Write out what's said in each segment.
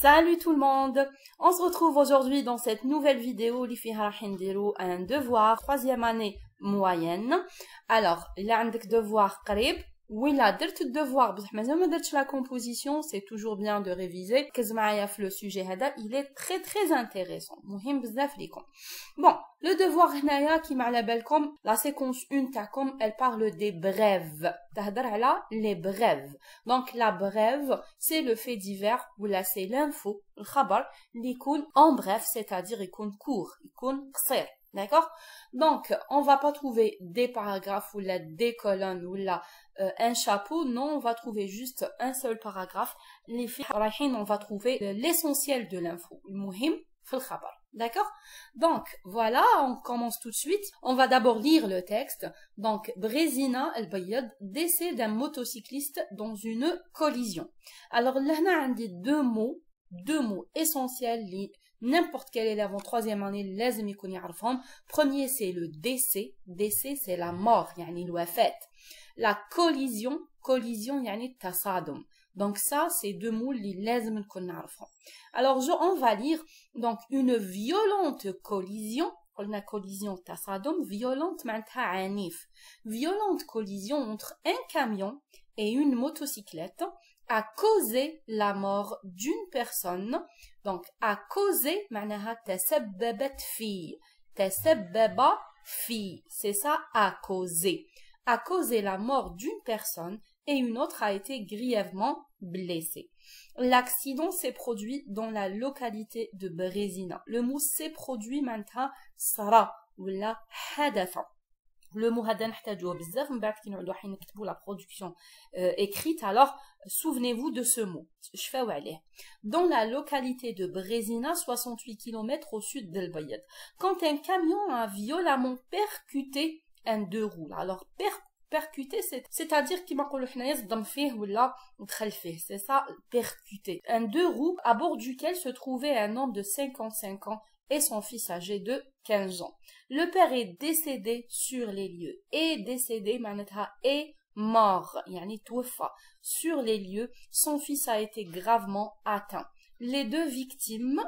Salut tout le monde! On se retrouve aujourd'hui dans cette nouvelle vidéo اللي فيها راح نديرو un devoir troisième année moyenne. Alors, il a un devoir قريب ولا درت الدوفوار بصح مازال ما درتش la composition, c'est toujours bien de réviser. كز معايا في le sujet هذا, il est très intéressant. مهم بزاف ليكم. Bon, le devoir هنايا كيما على بالكم la séquence 1 تاعكم elle parle des brèves. تهضر على les brèves. Donc la brève, c'est le fait divers ou là c'est l'info, الخبر اللي يكون en bref, c'est-à-dire يكون court, يكون قصير. D'accord? Donc, on va pas trouver des paragraphes ou là des colonnes ou là un chapeau. Non, on va trouver juste un seul paragraphe. Les filles, on va trouver l'essentiel de l'info. المهم في الخبر. D'accord? Donc, voilà, on commence tout de suite. On va d'abord lire le texte. Donc, Brezina el-Bayad, décès d'un motocycliste dans une collision. Alors, là, on a deux mots essentiels. N'importe quel élève en troisième année, لازم يكون يعرفهم. Premier, c'est le décès. Décès, c'est la mort, يعني الوفاة. La collision, يعني التصادم. Donc ça, c'est deux mots اللي لازم نكون نعرفهم. Alors, on va lire donc une violente collision. قلنا collision تصادم, violente معناتها عنيف. Violente collision entre un camion et une motocyclette a causé la mort d'une personne. Donc, a causé, معناها تسببت فيه. تسبب فيه. C'est ça, a causé. A causé la mort d'une personne et une autre a été grièvement blessée. L'accident s'est produit dans la localité de Brezina. Le mot s'est produit معناتها صرا ولا حدث. Le mot هذا نحتاجوه بزاف من بعد كي نعودو حين نكتبو la production écrite. Alors, souvenez-vous de ce mot. شفاو عليه. Dans la localité de Brezina, 68 km au sud d'El Bayad. Quand un camion a violemment percuté un deux roues. Alors, percuter, c'est-à-dire كيما نقولو حنايا صدم فيه ولا دخل فيه. C'est ça, percuter. Un deux roues à bord duquel se trouvait un homme de 55 ans et son fils âgé de 15 ans. Le père est décédé sur les lieux. Et décédé, معناتها est mort, يعني توفى. Sur les lieux, son fils a été gravement atteint. Les deux victimes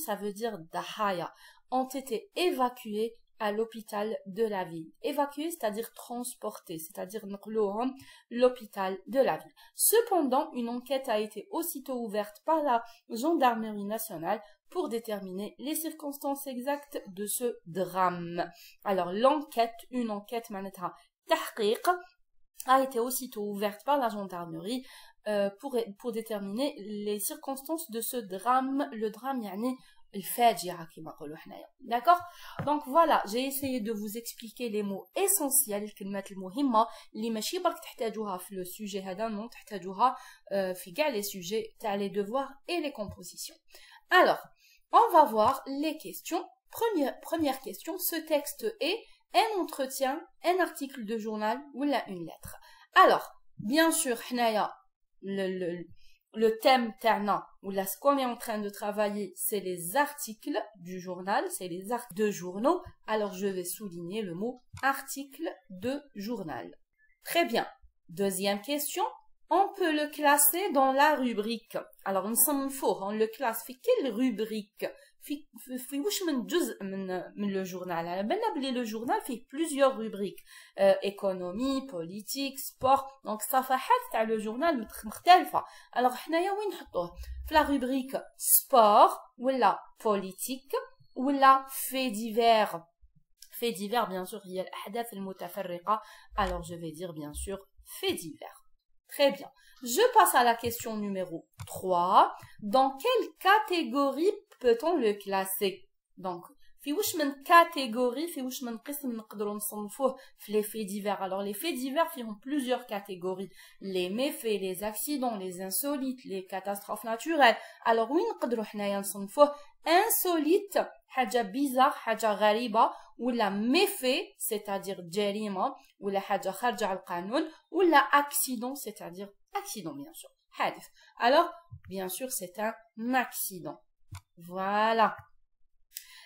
ça veut dire ضحايا, ont été évacuées à l'hôpital de la ville. Évacués, c'est-à-dire transportés, c'est-à-dire نقلوهم l'hôpital de la ville. Cependant, une enquête a été aussitôt ouverte par la gendarmerie nationale pour déterminer les circonstances exactes de ce drame. Alors, une enquête معناتها تحقيق a été aussitôt ouverte par la gendarmerie pour déterminer les circonstances de ce drame. Le drame يعني الفاجعة كما نقولوا حنايا. D'accord? Donc voilà, j'ai essayé de vous expliquer les mots essentiels, الكلمات المهمة اللي ماشي برك تحتاجوها في le sujet هذا, non تحتاجوها في كاع les sujets تاع les devoirs et les compositions. Alors, on va voir les questions. Première question, ce texte est un entretien, un article de journal ou là une lettre. Alors, bien sûr, حنايا le thème تاعنا ou là ce qu'on est en train de travailler, c'est les articles du journal, c'est les articles de journaux. Alors, je vais souligner le mot article de journal. Très bien. Deuxième question, on peut le classer dans la rubrique. Alors, on le classe في quelle rubrique? في واش من جزء من le journal. على بالنا بلي le journal فيه plusieurs rubriques. économie, politique, sport. Donc صفحات تاع le journal مختلفة. Alors حنايا وين نحطوه؟ في la rubrique sport ولا politique ولا fait divers. Fait divers, bien sûr, هي الأحداث المتفرقة. Alors je vais dire bien sûr fait divers. Très bien. Je passe à la question numéro 3. Dans quelle catégorie peut-on le classer? Donc, في واش من catégorie, في واش من قسم نقدروا نصنفوه في les faits divers. Alors, les faits divers font plusieurs catégories. Les méfaits, les accidents, les insolites, les catastrophes naturelles. Alors, وين نقدروا حنايا نصنفوه؟ insolite, حاجة bizarre, حاجة غريبة, ولا méfait, c'est-à-dire جريمة, ولا حاجة خارجة على القانون, ولا accident, c'est-à-dire accident, bien sûr. حادث. Alors, bien sûr, c'est un accident. Voilà.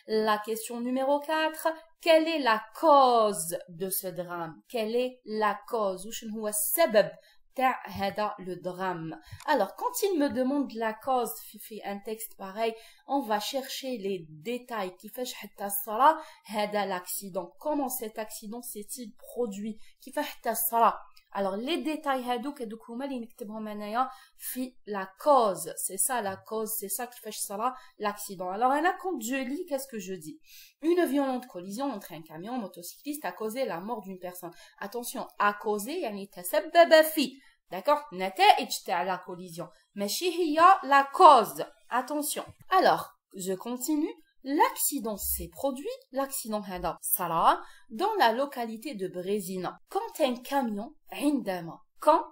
La question numéro 4. Quelle est la cause de ce drame? Quelle est la cause? وشنو هو السبب le drame. Alors, quand il me demande la cause, fait un texte pareil, on va chercher les détails qui fait l'accident. Comment cet accident s'est-il produit? Qui fait alors, les détails هادوك هما اللي نكتبهم انايا في la cause. C'est ça la cause, c'est ça qui fait l'accident. Alors, quand je lis, qu'est-ce que je dis? Une violente collision entre un camion motocycliste a causé la mort d'une personne. Attention, a causé يعني تسبب فيه. D'accord? نتائج تاع la collision. ماشي هي la cause. Attention. Alors, je continue. L'accident s'est produit, l'accident هذا صرا dans la localité de Brezina. Quand un camion quand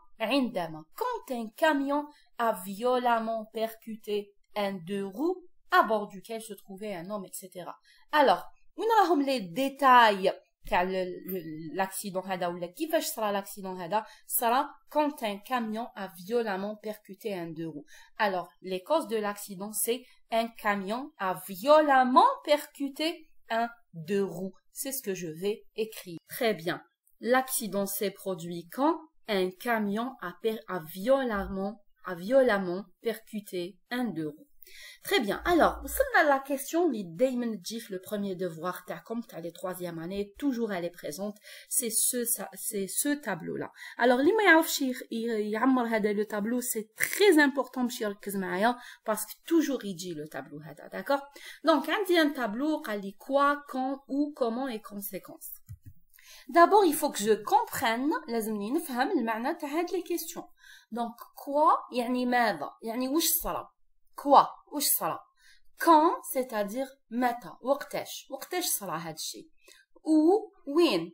un camion a violemment percuté un deux roues à bord duquel se trouvait un homme, etc. Alors, وين راهم les détails تاع l'accident هذا ولا كيفاش صرا l'accident هذا صرا quand un camion a violemment percuté un deux roues. Alors, les causes de l'accident, c'est un camion a violemment percuté un deux roues. C'est ce que je vais écrire. Très bien. L'accident s'est produit quand un camion a violemment percuté un deux roues. Très bien. Alors, on a la question, Damon Gif, le premier devoir, comme tu as les troisième année, toujours elle est présente. C'est ce tableau-là. Alors, li ma yaoufch yammer hada le tableau, c'est très important باش يركز معايا parce que toujours il dit le tableau hada, d'accord? Donc, عندي un tableau قال لي quoi, quand, où, comment et conséquences. D'abord, il faut que je comprenne, لازمني نفهم المعنى تاع هاد les questions. Donc, quoi يعني ماذا؟ يعني وش صرا؟ Quoi? وش صرا؟ Quand, c'est-à-dire متى؟ وقتاش صرا هاد الشيء؟ Où?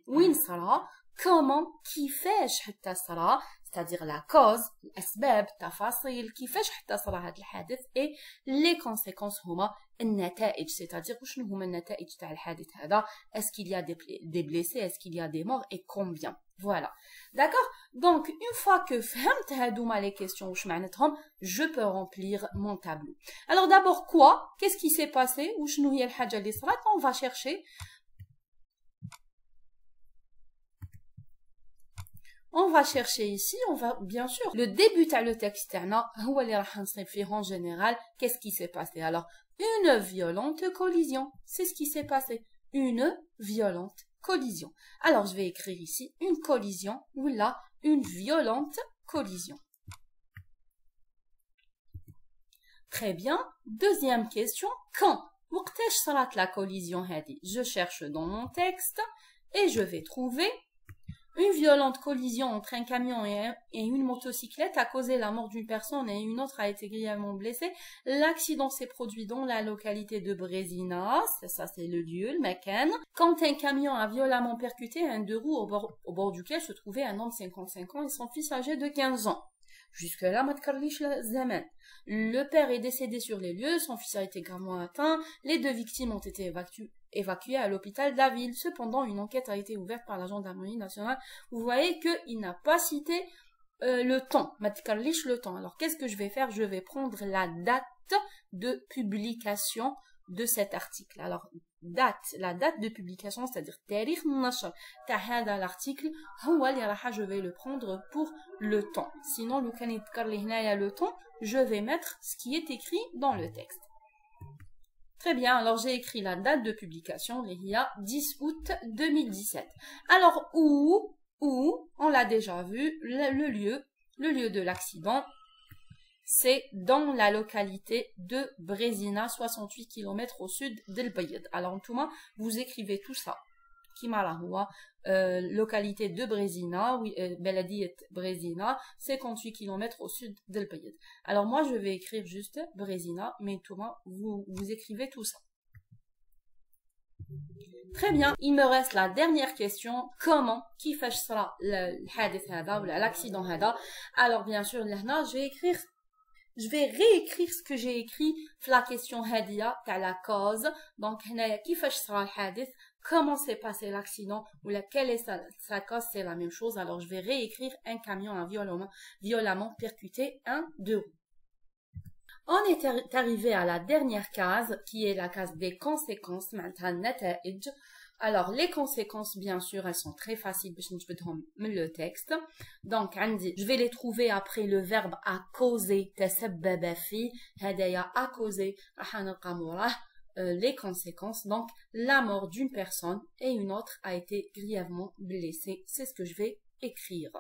وين صرا؟ Comment? كيفاش حتى صرا؟ c'est-à-dire la cause, الأسباب، التفاصيل، كيفاش حتى صرا هاد الحادث et les conséquences هما النتائج، c'est-à-dire وشنو هما النتائج تاع الحادث هذا؟ est-ce qu'il y a des blessés, est-ce qu'il y a des morts et combien? Voilà. D'accord? Donc, une fois que فهمت هادوما les questions وش معناتهم, je peux remplir mon tableau. Alors d'abord quoi? Qu'est-ce qui s'est passé? وشنو هي الحاجة اللي صرات? On va chercher. On va chercher ici, on va bien sûr. Le début à le texte هو اللي راح نصيب فيه en général. Qu'est-ce qui s'est passé? Alors, une violente collision. C'est ce qui s'est passé. Une violente collision. Alors, je vais écrire ici une collision ou là, une violente collision. Très bien. Deuxième question. Quand? وقتاش صرات la collision هذه? Je cherche dans mon texte et je vais trouver une violente collision entre un camion et une motocyclette a causé la mort d'une personne et une autre a été grièvement blessée. L'accident s'est produit dans la localité de Brezina, ça c'est le lieu, le Makan, quand un camion a violemment percuté un deux roues au bord duquel se trouvait un homme de 55 ans et son fils âgé de 15 ans. Jusque-là, ma tkarlish zaman. Le père est décédé sur les lieux, son fils a été gravement atteint, les deux victimes ont été évacuées à l'hôpital de la ville. Cependant, une enquête a été ouverte par la gendarmerie nationale. Vous voyez qu'il n'a pas cité le temps. Ma tkarlish le temps. Alors, qu'est-ce que je vais faire? Je vais prendre la date de publication de cet article. Alors, la date de publication, c'est-à-dire tarikh nashr ta hada l'article, je vais le prendre pour le temps. Sinon, le temps, je vais mettre ce qui est écrit dans le texte. Très bien, alors j'ai écrit la date de publication, il y a 10 août 2017. Alors, où, on l'a déjà vu, le lieu de l'accident, c'est dans la localité de Brezina, 68 km au sud d'El Bayed. Alors, en tout cas, vous écrivez tout ça. Kimalahoua, localité de Brezina, oui, Beladiyet Brezina, 58 km au sud d'El Bayed. Alors, moi, je vais écrire juste Brezina, mais tout cas, vous écrivez tout ça. Très bien, il me reste la dernière question. Comment? Kifash sera l'hadith hada ou l'accident hada? Alors, bien sûr, là, je vais réécrire ce que j'ai écrit la question hadia, t'as la cause. Donc, kifash sera l'hadith? Comment s'est passé l'accident? Ou quelle est sa cause? C'est la même chose. Alors, je vais réécrire un camion a violemment percuté un deux roues. On est arrivé à la dernière case, qui est la case des conséquences. Alors, les conséquences, bien sûr, elles sont très faciles. Le texte. Donc, je vais les trouver après le verbe à causer. تسبب في. هدايا à causer. Les conséquences. Donc, la mort d'une personne et une autre a été grièvement blessée. C'est ce que je vais écrire.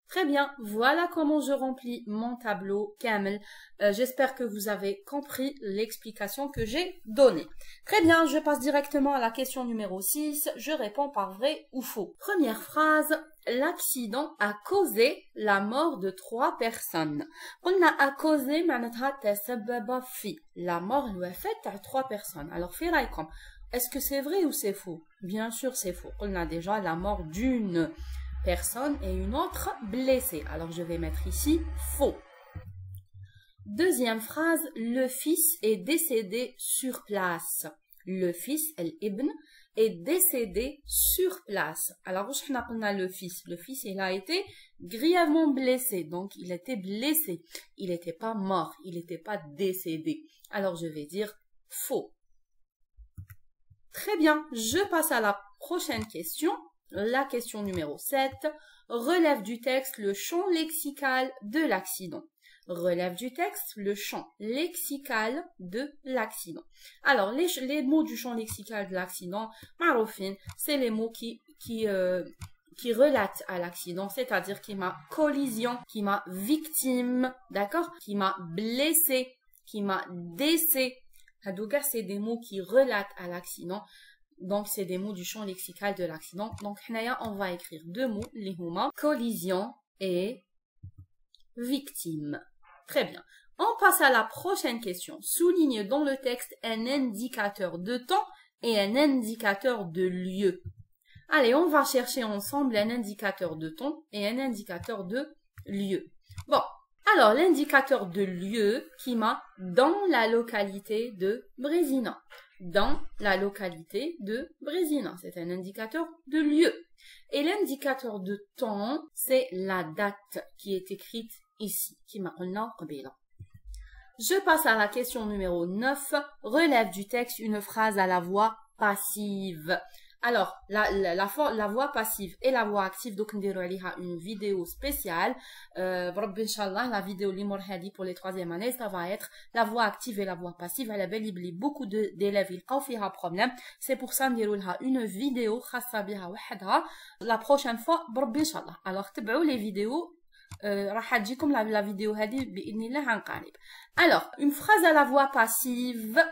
Très bien, voilà comment je remplis mon tableau Kamel. J'espère que vous avez compris l'explication que j'ai donnée. Très bien, je passe directement à la question numéro 6. Je réponds par vrai ou faux. Première phrase, l'accident a causé la mort de 3 personnes. On a causé la mort lui a faite à 3 personnes. Alors, est-ce que c'est vrai ou c'est faux? Bien sûr, c'est faux. On a déjà la mort d'une personne et une autre blessée. Alors, je vais mettre ici faux. Deuxième phrase, le fils est décédé sur place. Le fils, l'ibn, est décédé sur place. Alors, on a le fils. Le fils, il a été grièvement blessé. Donc, il était blessé. Il n'était pas mort. Il n'était pas décédé. Alors, je vais dire faux. Très bien. Je passe à la prochaine question. La question numéro 7. Relève du texte le champ lexical de l'accident. Relève du texte le champ lexical de l'accident. Alors, les mots du champ lexical de l'accident, c'est les mots qui relatent à l'accident, c'est-à-dire qui m'a collision, qui m'a victime, d'accord, qui m'a blessé, qui m'a décès. C'est des mots qui relatent à l'accident. Donc, c'est des mots du champ lexical de l'accident. Donc, on va écrire 2 mots, les huma, collision et victime. Très bien. On passe à la prochaine question. Souligne dans le texte un indicateur de temps et un indicateur de lieu. Allez, on va chercher ensemble un indicateur de temps et un indicateur de lieu. Bon, alors l'indicateur de lieu qui m'a dans la localité de Brézina. Dans la localité de Brézina. C'est un indicateur de lieu. Et l'indicateur de temps, c'est la date qui est écrite ici. Je passe à la question numéro 9. Relève du texte une phrase à la voix passive. Alors, la voix passive et la voix active, donc on a une vidéo spéciale. La vidéo Limorhadi pour les 3e années, ça va être la voix active et la voix passive. Elle a beaucoup d'élèves, ils ont un problème. C'est pour ça qu'on a une vidéo la prochaine fois. Alors, تبعوا les vidéos. راح تجيكم la vidéo هذه بإذن الله عن قريب. Alors, une phrase à la voix passive.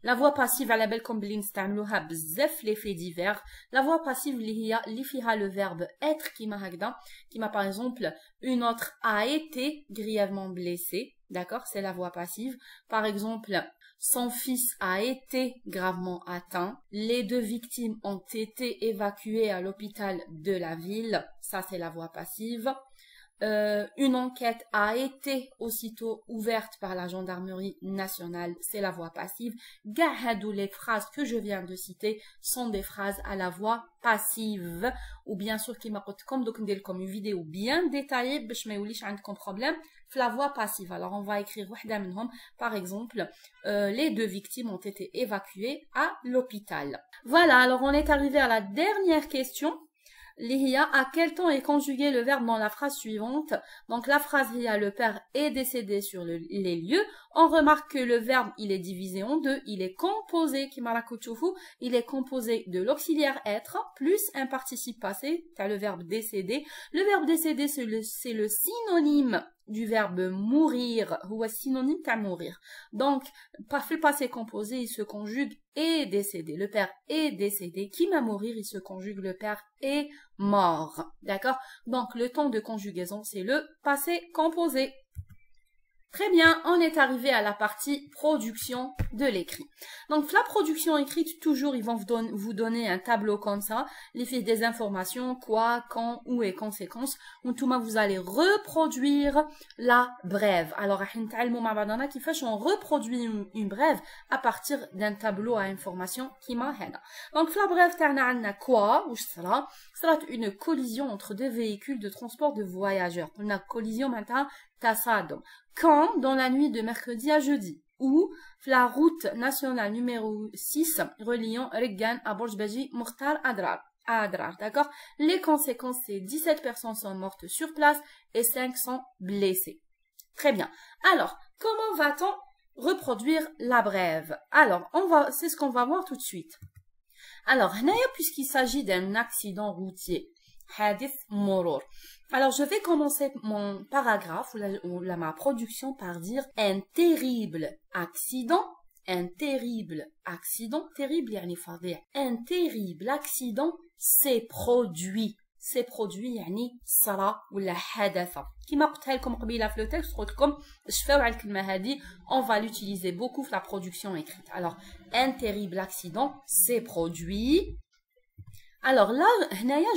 La voix passive على بالكم بلي نستعملوها بزاف les faits divers. La voix passive اللي فيها le verbe être كيما هكذا. كيما par exemple une autre a été grièvement blessée. D'accord, c'est la voix passive. Par exemple, son fils a été gravement atteint. Les 2 victimes ont été évacuées à l'hôpital de la ville. Ça, c'est la voix passive. Une enquête a été aussitôt ouverte par la gendarmerie nationale, c'est la voix passive. Gahadou, les phrases que je viens de citer sont des phrases à la voix passive. Ou bien sûr, qui m'a comme une vidéo bien détaillée, باش ما يوليش عندكم problème, la voix passive. Alors, on va écrire par exemple, les 2 victimes ont été évacuées à l'hôpital. Voilà, alors on est arrivé à la dernière question. À quel temps est conjugué le verbe dans la phrase suivante? Donc la phrase le père est décédé sur les lieux. On remarque que le verbe il est divisé en 2. Il est composé, il est composé de l'auxiliaire être plus un participe passé. Tu as le verbe décédé. Le verbe décédé c'est le synonyme du verbe mourir, ou synonyme à mourir. Donc, par le passé composé, il se conjugue est décédé. Le père est décédé. Qui va mourir, il se conjugue le père est mort. D'accord? Donc, le temps de conjugaison, c'est le passé composé. Très bien, on est arrivé à la partie production de l'écrit. Donc, la production écrite, toujours, ils vont vous donner un tableau comme ça. Les faits des informations, quoi, quand, où et conséquences. En tout cas, vous allez reproduire la brève. Alors, on reproduit une brève à partir d'un tableau à information qui m'a. Donc, la brève, on a quoi, ou sera une collision entre 2 véhicules de transport de voyageurs. On a collision maintenant, tassadum. Quand? Dans la nuit de mercredi à jeudi. ou la route nationale numéro 6 reliant Regan à Borj Baji Mokhtar Adrar, d'accord? Les conséquences, c'est 17 personnes sont mortes sur place et 5 sont blessées. Très bien. Alors, comment va-t-on reproduire la brève? Alors, c'est ce qu'on va voir tout de suite. Alors, puisqu'il s'agit d'un accident routier, hadith murur. Alors, je vais commencer mon paragraphe ou ma production par dire un terrible accident. Un terrible accident. Terrible, yani fadih. Un terrible accident s'est produit. C'est produit يعني صرا ولا حدث كما قلتها لكم قبيله في لو تكست قلت لكم شفاو على الكلمه هذه on va l'utiliser beaucoup في la production écrite. Alors un terrible accident s'est produit. Alors là هنايا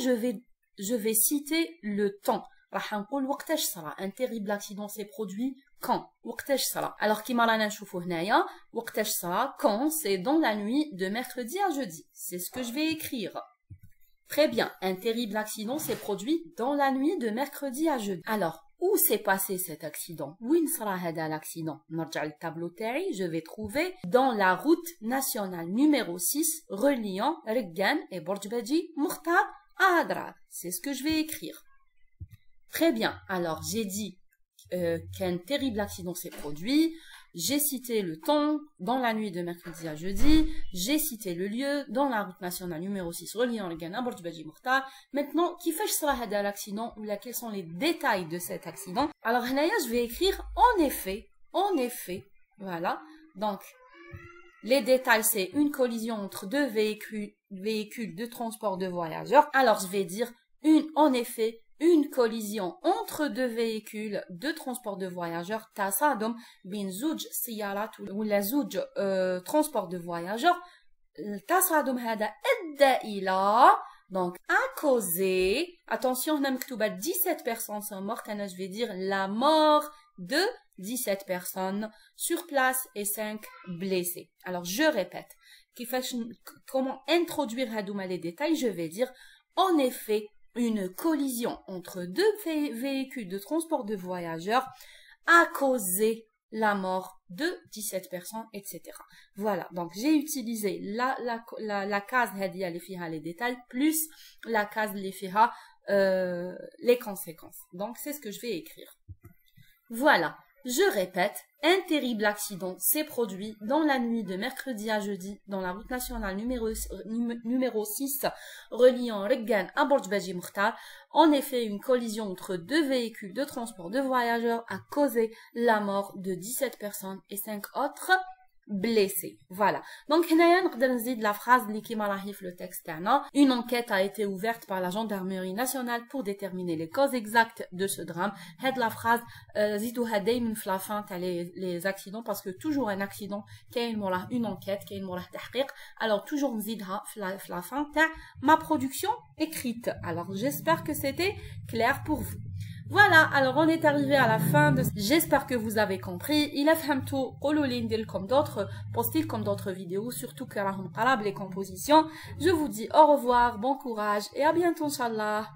je vais citer le temps. راح نقول وقتاش صرا. Un terrible accident s'est produit quand. وقتاش صرا. Alors كما رانا نشوفوا هنايا وقتاش صرا quand c'est dans la nuit de mercredi à jeudi. C'est ce que je vais écrire. Très bien, un terrible accident s'est produit dans la nuit de mercredi à jeudi. Alors, où s'est passé cet accident? Où sera l'accident? Le tableau تاعي, je vais trouver dans la route nationale numéro 6 reliant Regan et Borj Baji Mokhtar à Adrar. C'est ce que je vais écrire. Très bien, alors j'ai dit qu'un terrible accident s'est produit. J'ai cité le temps dans la nuit de mercredi à jeudi. J'ai cité le lieu dans la route nationale numéro 6 reliant Regan à Borj Baji Mokhtar. Maintenant, كيفاش صرا هذا l'accident ou quels sont les détails de cet accident? Alors هنايا je vais écrire en effet, voilà. Donc les détails c'est une collision entre deux véhicules de transport de voyageurs. Alors je vais dire une collision entre deux véhicules de transport de voyageurs تصادم بين زوج سيارات ولا زوج transport de voyageurs. التصادم هذا ادى الى donc à causer, attention هنا مكتوبه 17 personnes sont mortes. انا je vais dire la mort de 17 personnes sur place et 5 blessés. Alors je répète comment introduire هذوما les détails. Je vais dire en effet une collision entre deux véhicules de transport de voyageurs a causé la mort de 17 personnes, etc. Voilà, donc j'ai utilisé la case هذه اللي فيها les détails plus la case اللي فيها les conséquences. Donc c'est ce que je vais écrire. Voilà, je répète, un terrible accident s'est produit dans la nuit de mercredi à jeudi dans la route nationale numéro 6 reliant Regan à Borj Baji Mokhtar. En effet, une collision entre deux véhicules de transport de voyageurs a causé la mort de 17 personnes et 5 autres blessés. Voilà. Donc, هنايا نقدر نزيد la phrase اللي كيما راهي في le texte تاعنا. Une enquête a été ouverte par la gendarmerie nationale pour déterminer les causes exactes de ce drame. هاد la phrase زيدوها دايما في la fin تاع les accidents parce que toujours un accident كاين موراه une enquête كاين موراه تحقيق. Alors toujours نزيدها في la fin تاع ma production écrite. Alors j'espère que c'était clair pour vous. Voilà, alors on est arrivé à la fin de... J'espère que vous avez compris. Il a fait comme d'autres posts, comme d'autres vidéos, surtout que les compositions. Je vous dis au revoir, bon courage et à bientôt, Inch'Allah.